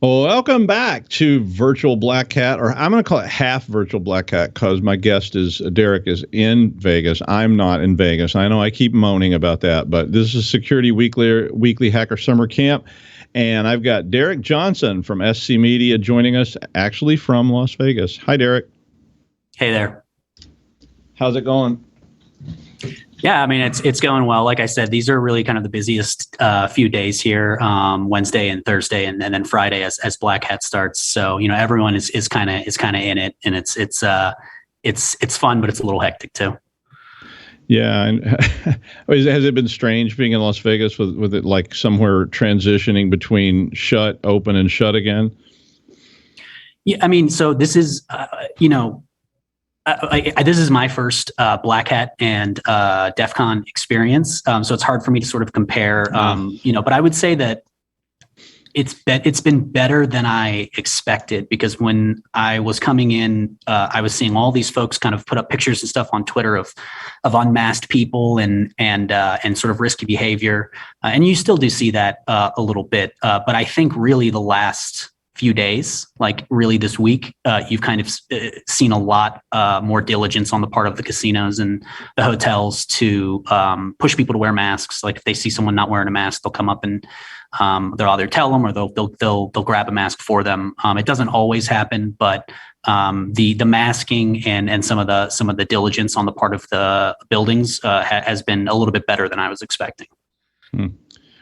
Well, welcome back to Virtual BlackHat, or I'm going to call it half Virtual BlackHat because my guest is Derek is in Vegas. I'm not in Vegas. I know I keep moaning about that, but this is Security Weekly Hacker Summer Camp, and I've got Derek Johnson from SC Media joining us, actually from Las Vegas. Hi, Derek. Hey there. How's it going? Yeah, I mean, it's going well. Like I said, these are really kind of the busiest few days here, Wednesday and Thursday, and then Friday as BlackHat starts. So everyone is kind of in it, and it's fun, but it's a little hectic too. Yeah, and has it been strange being in Las Vegas with it like somewhere transitioning between shut, open, and shut again? Yeah, I mean, so this is this is my first BlackHat and DEF CON experience, so it's hard for me to sort of compare. But I would say that it's been better than I expected, because when I was coming in, I was seeing all these folks kind of put up pictures and stuff on Twitter of unmasked people and sort of risky behavior, and you still do see that a little bit. But I think really the last few days, like really this week, you've kind of seen a lot more diligence on the part of the casinos and the hotels to push people to wear masks. Like if they see someone not wearing a mask, they'll come up and they'll either tell them or they'll grab a mask for them. It doesn't always happen, but the masking and some of the diligence on the part of the buildings has been a little bit better than I was expecting.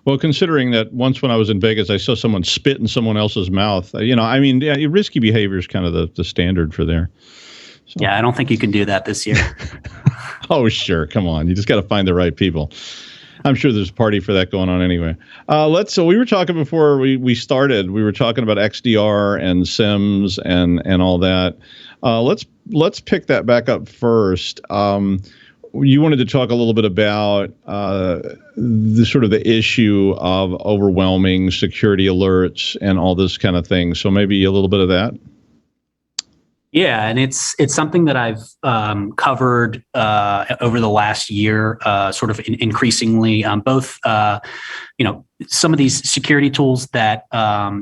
Well, considering that once when I was in Vegas, I saw someone spit in someone else's mouth. Risky behavior is kind of the standard for there. So. Yeah, I don't think you can do that this year. Oh, sure. Come on. You just got to find the right people. I'm sure there's a party for that going on anyway. So we were talking before we started. We were talking about XDR and SIEMs and all that. Let's pick that back up first. You wanted to talk a little bit about the issue of overwhelming security alerts and all this kind of thing. So maybe a little bit of that. Yeah, and it's something that I've covered over the last year, sort of increasingly. Both, some of these security tools that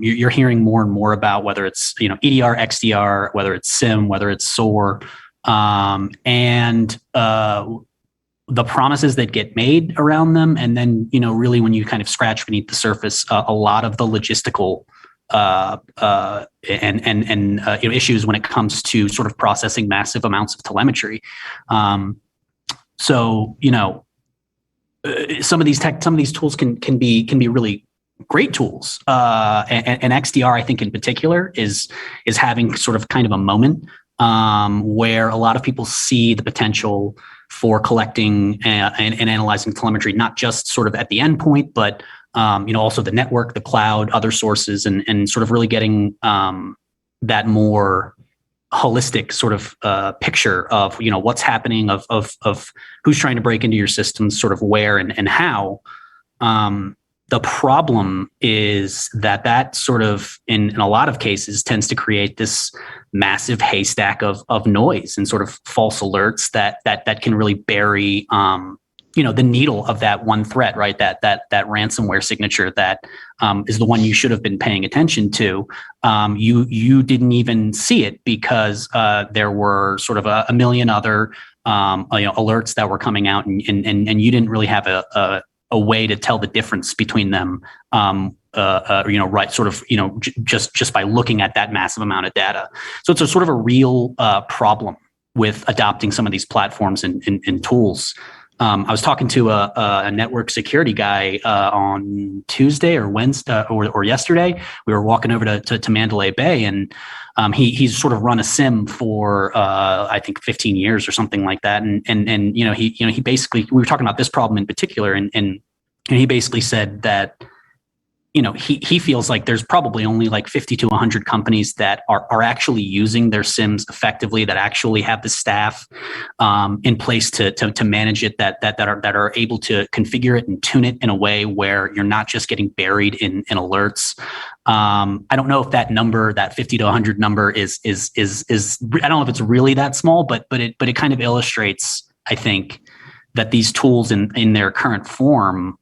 you're hearing more and more about, whether it's EDR, XDR, whether it's SIEM, whether it's SOAR. And the promises that get made around them, and then really when you kind of scratch beneath the surface, a lot of the logistical issues when it comes to sort of processing massive amounts of telemetry. Some of these tools can be really great tools, and XDR, I think in particular, is having sort of kind of a moment. Where a lot of people see the potential for collecting and analyzing telemetry, not just sort of at the endpoint, but also the network, the cloud, other sources, and sort of really getting that more holistic sort of picture of what's happening, of who's trying to break into your systems, sort of where and how. The problem is that sort of, in a lot of cases, tends to create this massive haystack of noise and sort of false alerts that can really bury, the needle of that one threat, right? That ransomware signature that is the one you should have been paying attention to. You didn't even see it because there were sort of a million other alerts that were coming out, and you didn't really have a way to tell the difference between them, right? Sort of, just by looking at that massive amount of data. So it's a sort of a real problem with adopting some of these platforms and tools. I was talking to a network security guy on Tuesday or Wednesday or yesterday. We were walking over to Mandalay Bay, and he's sort of run a SIEM for I think 15 years or something like that. And he basically, we were talking about this problem in particular, and he basically said that he feels like there's probably only like 50 to 100 companies that are actually using their SIEMs effectively, that actually have the staff in place to manage it, that are able to configure it and tune it in a way where you're not just getting buried in alerts. I don't know if that number, that 50 to 100 number is I don't know if it's really that small, but it kind of illustrates, I think, that these tools in their current form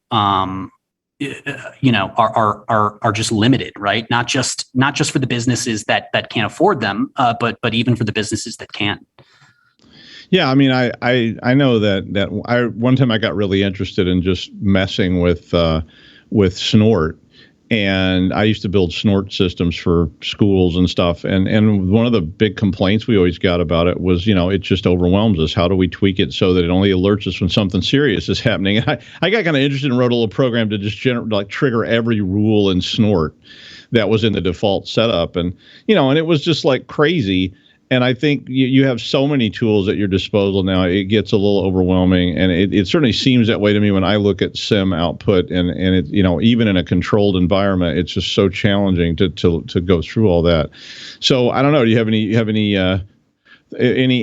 are just limited, right? Not just for the businesses that can't afford them, but even for the businesses that can. Yeah, I mean, I know that I one time I got really interested in just messing with Snort, and I used to build Snort systems for schools and stuff. And one of the big complaints we always got about it was, it just overwhelms us. How do we tweak it so that it only alerts us when something serious is happening? And I got kind of interested and wrote a little program to just trigger every rule in Snort that was in the default setup, and and it was just like crazy. And I think you have so many tools at your disposal now, it gets a little overwhelming. And it certainly seems that way to me when I look at SIEM output, and it, even in a controlled environment, it's just so challenging to go through all that. So I don't know. Do you have any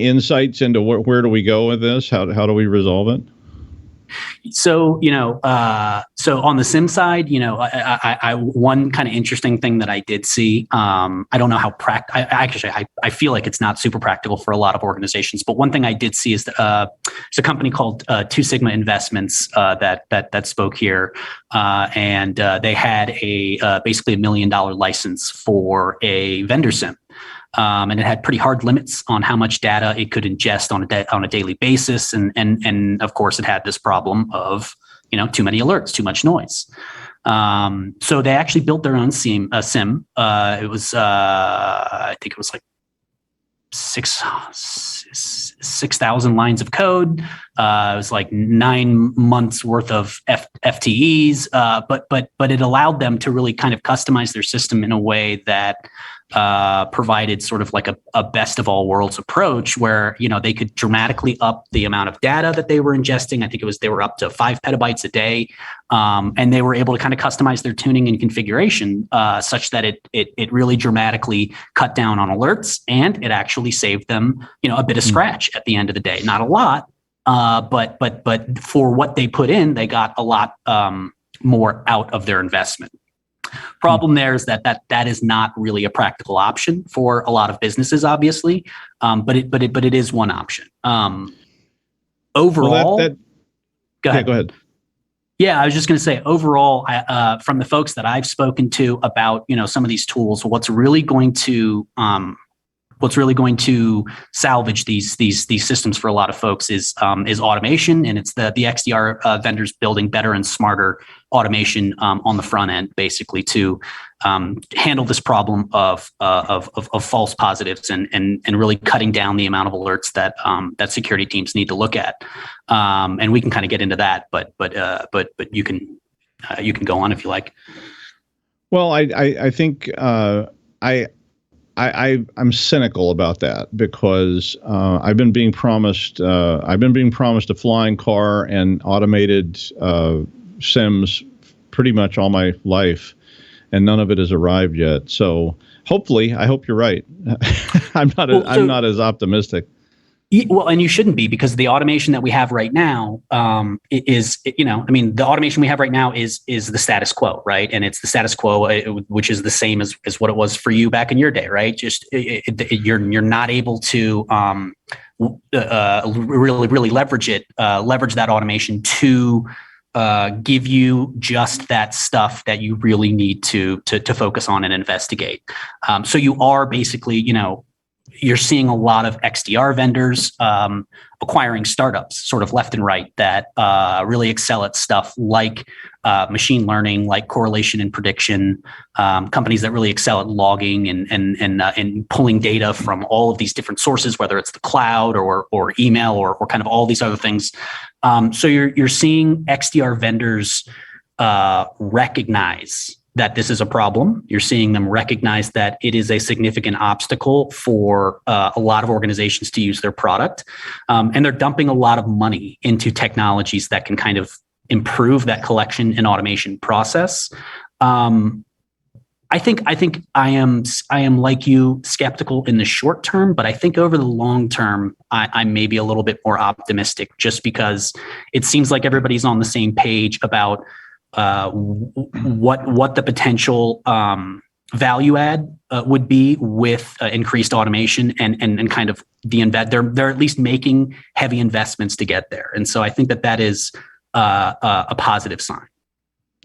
insights into where do we go with this? How do we resolve it? So, so on the SIEM side, I one kind of interesting thing that I did see, I don't know how I feel like it's not super practical for a lot of organizations, but one thing I did see is that, it's a company called Two Sigma Investments that spoke here, and they had basically $1 million license for a vendor SIEM. And it had pretty hard limits on how much data it could ingest on a daily basis, and of course it had this problem of too many alerts, too much noise. So they actually built their own SIEM. It was I think it was like 6,000 lines of code. It was like 9 months worth of FTEs, but it allowed them to really kind of customize their system in a way that provided sort of like a best of all worlds approach where, they could dramatically up the amount of data that they were ingesting. I think they were up to 5 petabytes a day. And they were able to kind of customize their tuning and configuration such that it really dramatically cut down on alerts, and it actually saved them, a bit of scratch at the end of the day. Not a lot, but for what they put in, they got a lot more out of their investment. Problem there is that is not really a practical option for a lot of businesses, obviously, but it is one option. Overall, go ahead. Yeah, I was just going to say, overall, from the folks that I've spoken to about some of these tools, what's really going to salvage these systems for a lot of folks is automation, and it's the XDR vendors building better and smarter automation on the front end, basically to handle this problem of false positives and really cutting down the amount of alerts that security teams need to look at. And we can kind of get into that, but you can go on if you like. Well, I think I'm cynical about that because I've been being promised a flying car and automated SIEMs pretty much all my life, and none of it has arrived yet. So hopefully, I hope you're right. I'm not as optimistic. Well, and you shouldn't be, because the automation that we have right now the automation we have right now is the status quo, right? And it's the status quo, which is the same as what it was for you back in your day, right? Just you're not able to really leverage that automation to give you just that stuff that you really need to focus on and investigate. So you are basically, you're seeing a lot of XDR vendors acquiring startups sort of left and right that really excel at stuff like machine learning, like correlation and prediction, companies that really excel at logging and pulling data from all of these different sources, whether it's the cloud or email or kind of all these other things. So you're seeing XDR vendors recognize that this is a problem. You're seeing them recognize that it is a significant obstacle for a lot of organizations to use their product. And they're dumping a lot of money into technologies that can kind of improve that collection and automation process. I think I am like you, skeptical in the short term, but I think over the long term, I may be a little bit more optimistic, just because it seems like everybody's on the same page about what the potential value add would be with increased automation and kind of they're at least making heavy investments to get there. And so I think that is a positive sign.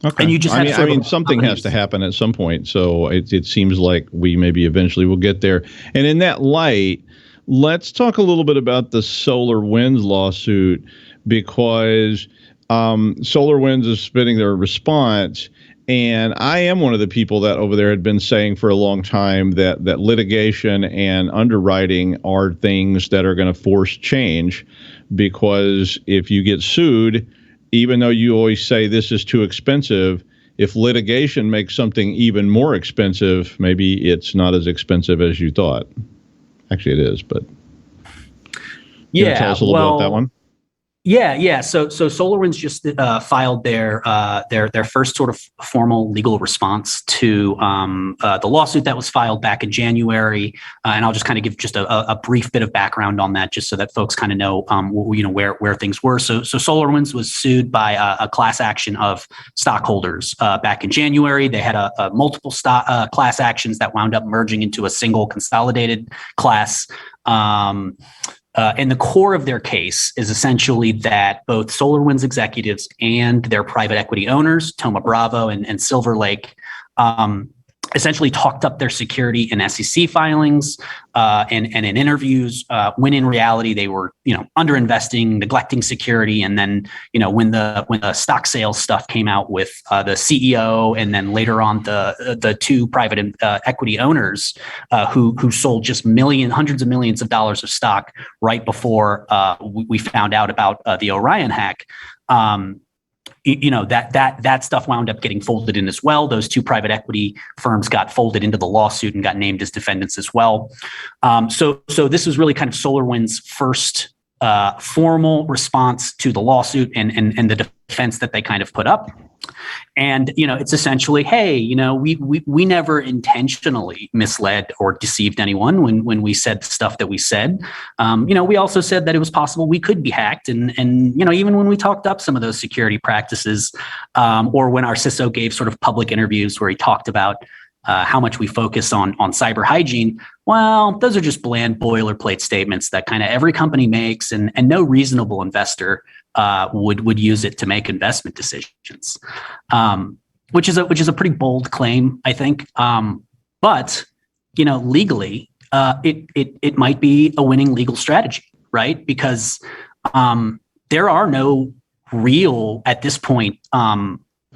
Okay. And you just I mean, something has to happen at some point. So it seems like we maybe eventually will get there. And in that light, let's talk a little bit about the SolarWinds lawsuit, because SolarWinds is spinning their response. And I am one of the people that over there had been saying for a long time that litigation and underwriting are things that are going to force change, because if you get sued, even though you always say this is too expensive, if litigation makes something even more expensive, maybe it's not as expensive as you thought. Actually, it is, but you want to tell us a little bit about that one? Yeah. So SolarWinds just filed their first sort of formal legal response to the lawsuit that was filed back in January, and I'll just kind of give just a brief bit of background on that, just so that folks kind of know where things were. So SolarWinds was sued by a class action of stockholders back in January. They had a multiple class actions that wound up merging into a single consolidated class. And the core of their case is essentially that both SolarWinds executives and their private equity owners, Thoma Bravo and Silver Lake, essentially talked up their security in SEC filings and in interviews, when in reality they were, underinvesting, neglecting security. And then, when the stock sales stuff came out with the CEO, and then later on the two private equity owners who sold just hundreds of millions of dollars of stock right before we found out about the Orion hack. That stuff wound up getting folded in as well. Those two private equity firms got folded into the lawsuit and got named as defendants as well. So this was really kind of SolarWinds' first formal response to the lawsuit and the defense that they kind of put up. And, it's essentially, hey, we never intentionally misled or deceived anyone when we said the stuff that we said. We also said that it was possible we could be hacked. And even when we talked up some of those security practices, or when our CISO gave sort of public interviews where he talked about how much we focus on cyber hygiene, well, those are just bland boilerplate statements that kind of every company makes, and no reasonable investor would use it to make investment decisions, which is a pretty bold claim, I think. But legally, it might be a winning legal strategy, right? Because there are no real, at this point,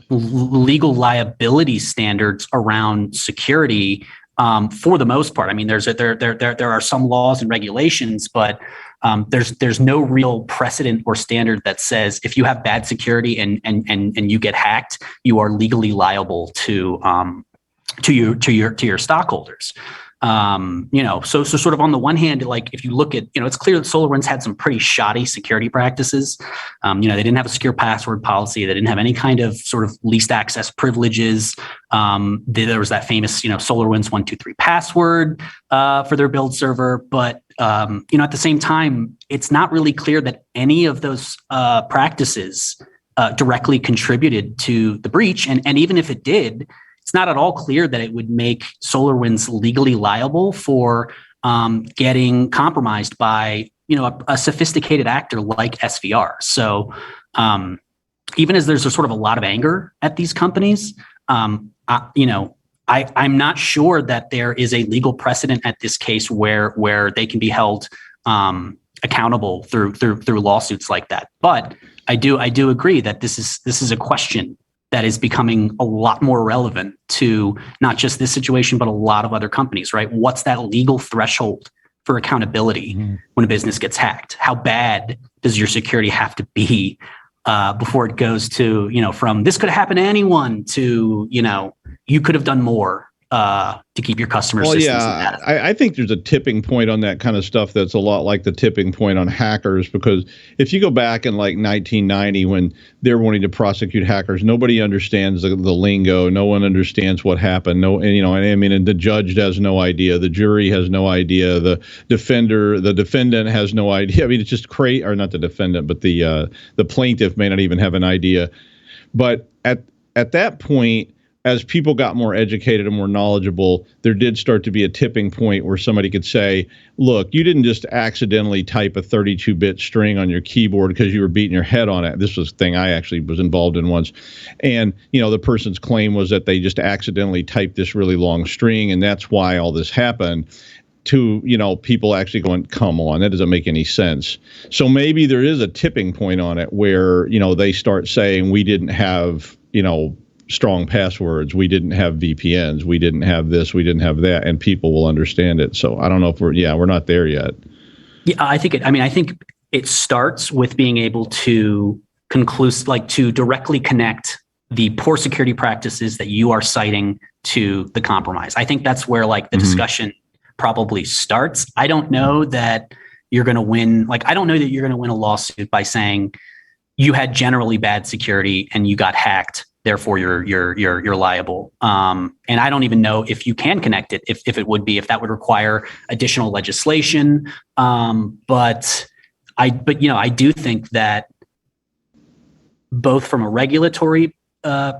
legal liability standards around security for the most part. I mean, there are some laws and regulations, but there's no real precedent or standard that says if you have bad security and you get hacked, you are legally liable to your stockholders. So sort of on the one hand, like if you look at, it's clear that SolarWinds had some pretty shoddy security practices. They didn't have a secure password policy. They didn't have any kind of sort of least access privileges. There was that famous, SolarWinds 123 password for their build server. But, at the same time, it's not really clear that any of those practices directly contributed to the breach. And even if it did, it's not at all clear that it would make SolarWinds legally liable for getting compromised by, a sophisticated actor like SVR. So even as there's a sort of a lot of anger at these companies, I'm not sure that there is a legal precedent at this case where they can be held accountable through lawsuits like that. But I do agree that this is a question that is becoming a lot more relevant to not just this situation, but a lot of other companies, right? What's that legal threshold for accountability when a business gets hacked? How bad does your security have to be before it goes to, from this could happen to anyone to, you could have done more to keep your customer systems. Yeah, I think there's a tipping point on that kind of stuff that's a lot like the tipping point on hackers, because if you go back in like 1990 when they're wanting to prosecute hackers, nobody understands the lingo. No one understands what happened. And the judge has no idea. The jury has no idea. The defendant has no idea. I mean, it's just crazy. Or not the defendant, but the plaintiff may not even have an idea. But at that point, as people got more educated and more knowledgeable, there did start to be a tipping point where somebody could say, look, you didn't just accidentally type a 32-bit string on your keyboard because you were beating your head on it. This was a thing I actually was involved in once. And, the person's claim was that they just accidentally typed this really long string, and that's why all this happened. To, people actually going, come on, that doesn't make any sense. So maybe there is a tipping point on it where, they start saying we didn't have, strong passwords, we didn't have VPNs, we didn't have this, we didn't have that, and people will understand it. So I don't know if we're not there yet. Yeah, I think it starts with being able to to directly connect the poor security practices that you are citing to the compromise. I think that's where the discussion probably starts. I don't know that you're going to win. I don't know that you're going to win a lawsuit by saying you had generally bad security and you got hacked, therefore you're liable. And I don't even know if you can connect it, if that would require additional legislation. But I do think that both from a regulatory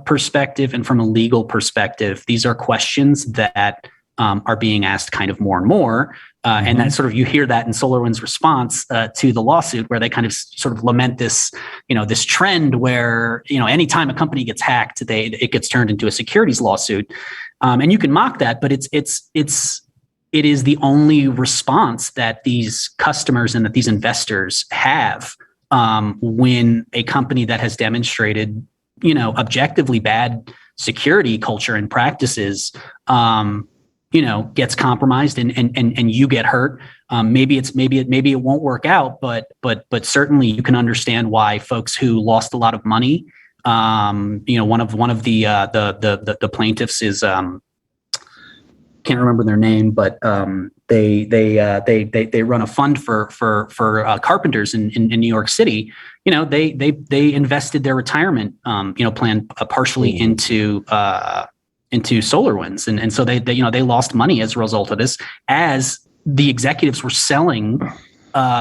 perspective and from a legal perspective, these are questions that are being asked kind of more and more. And that sort of, you hear that in SolarWinds' response to the lawsuit, where they kind of sort of lament this, this trend where, anytime a company gets hacked, it gets turned into a securities lawsuit. And you can mock that, but it is the only response that these customers and that these investors have when a company that has demonstrated, objectively bad security culture and practices, gets compromised and you get hurt. Maybe it won't work out, but certainly you can understand why folks who lost a lot of money. One of the plaintiffs is can't remember their name, but they run a fund for carpenters in New York City. They invested their retirement plan partially into SolarWinds, and so they lost money as a result of this, as the executives were selling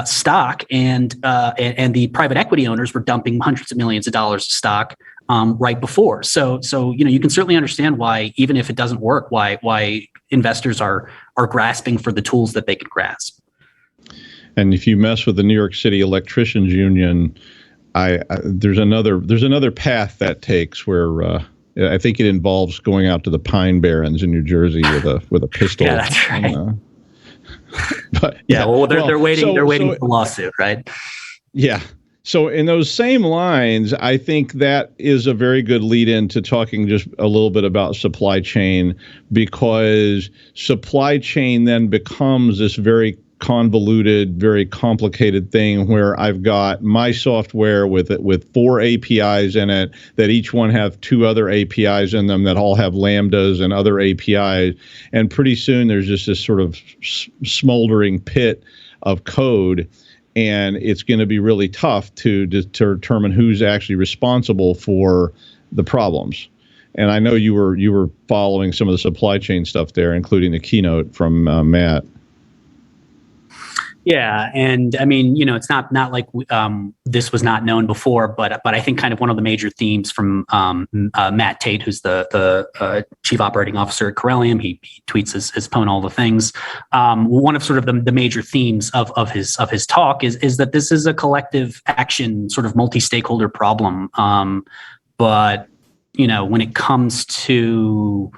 stock and the private equity owners were dumping hundreds of millions of dollars of stock right before. So you can certainly understand why, even if it doesn't work, why investors are grasping for the tools that they could grasp. And if you mess with the New York City Electricians Union, there's another path that takes where. I think it involves going out to the Pine Barrens in New Jersey with a pistol. Yeah, that's right. But they're waiting. They're waiting for the lawsuit, right? Yeah. So in those same lines, I think that is a very good lead in to talking just a little bit about supply chain, because supply chain then becomes this very convoluted, very complicated thing where I've got my software with 4 APIs in it that each one have 2 other APIs in them that all have lambdas and other APIs. And pretty soon there's just this sort of smoldering pit of code. And it's going to be really tough to determine who's actually responsible for the problems. And I know you were following some of the supply chain stuff there, including the keynote from Matt. Yeah, and I mean, it's not like this was not known before, but I think kind of one of the major themes from Matt Tait, who's the chief operating officer at Corellium, he tweets his pwn all the things. One of sort of the major themes of his talk is that this is a collective action, sort of multi-stakeholder problem. But when it comes to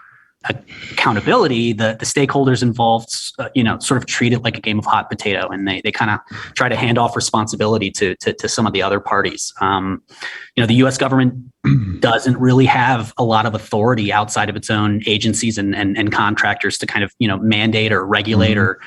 accountability, the stakeholders involved, sort of treat it like a game of hot potato, and they kind of try to hand off responsibility to some of the other parties. The U.S. government doesn't really have a lot of authority outside of its own agencies and contractors to kind of, mandate or regulate or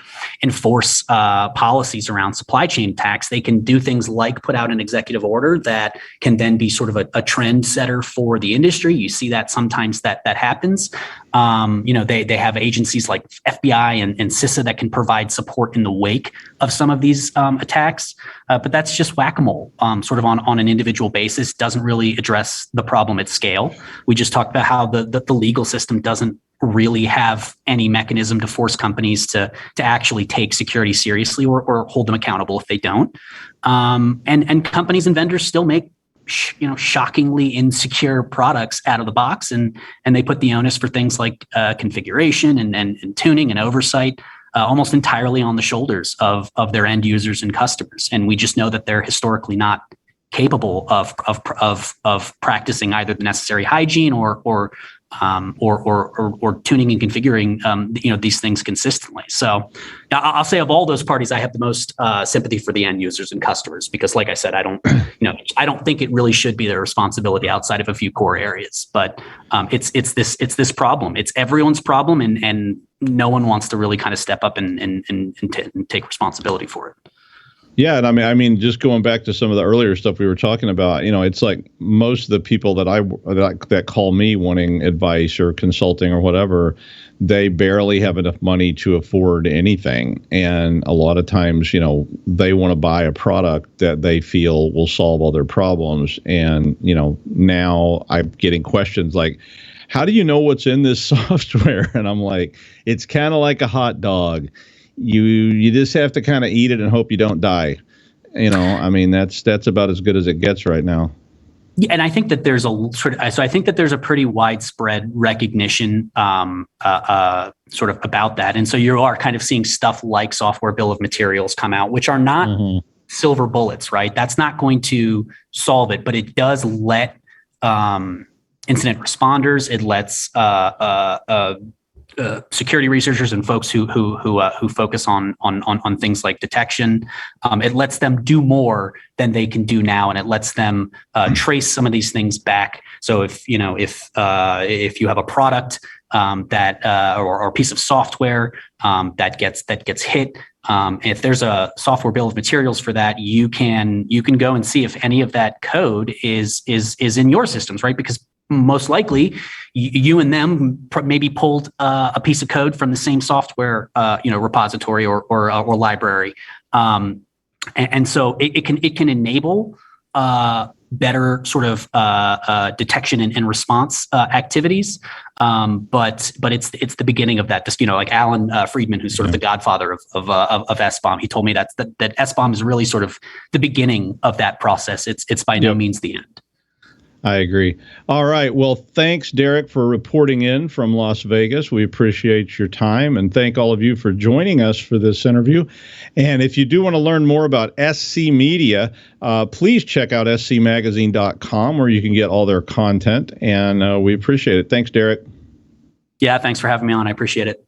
enforce policies around supply chain attacks. They can do things like put out an executive order that can then be sort of a trend setter for the industry. You see that sometimes that happens. They have agencies like FBI and CISA that can provide support in the wake of some of these attacks. But that's just whack-a-mole, sort of on an individual basis, doesn't really address the problem at scale. We just talked about how the legal system doesn't really have any mechanism to force companies to actually take security seriously or hold them accountable if they don't. And companies and vendors still make shockingly insecure products out of the box, and they put the onus for things like configuration and tuning and oversight almost entirely on the shoulders of their end users and customers. And we just know that they're historically not capable of practicing either the necessary hygiene or tuning and configuring these things consistently. So I'll say of all those parties, I have the most sympathy for the end users and customers, because like I said, I don't think it really should be their responsibility outside of a few core areas. But it's this problem. It's everyone's problem, and no one wants to really kind of step up and take responsibility for it. Yeah, and I mean, just going back to some of the earlier stuff we were talking about, it's like most of the people that call me wanting advice or consulting or whatever, they barely have enough money to afford anything, and a lot of times, they want to buy a product that they feel will solve all their problems. And now I'm getting questions like, how do you know what's in this software? And I'm like, it's kind of like a hot dog. You just have to kind of eat it and hope you don't die. I mean, that's about as good as it gets right now. Yeah, and I think that there's a pretty widespread recognition sort of about that. And so you are kind of seeing stuff like software bill of materials come out, which are not silver bullets, right? That's not going to solve it, but it does let incident responders, it lets security researchers and folks who focus on things like detection. It lets them do more than they can do now, and it lets them trace some of these things back. So if you have a product or a piece of software that gets hit, if there's a software bill of materials for that, you can go and see if any of that code is in your systems, right? Because most likely, you and them maybe pulled a piece of code from the same software, repository or library, and so it can enable better sort of detection and response activities. But it's the beginning of that. Just like Alan Friedman, who's sort of the godfather of SBOM, he told me that SBOM is really sort of the beginning of that process. It's by no means the end. I agree. All right. Well, thanks, Derek, for reporting in from Las Vegas. We appreciate your time, and thank all of you for joining us for this interview. And if you do want to learn more about SC Media, please check out scmagazine.com, where you can get all their content, and we appreciate it. Thanks, Derek. Yeah, thanks for having me on. I appreciate it.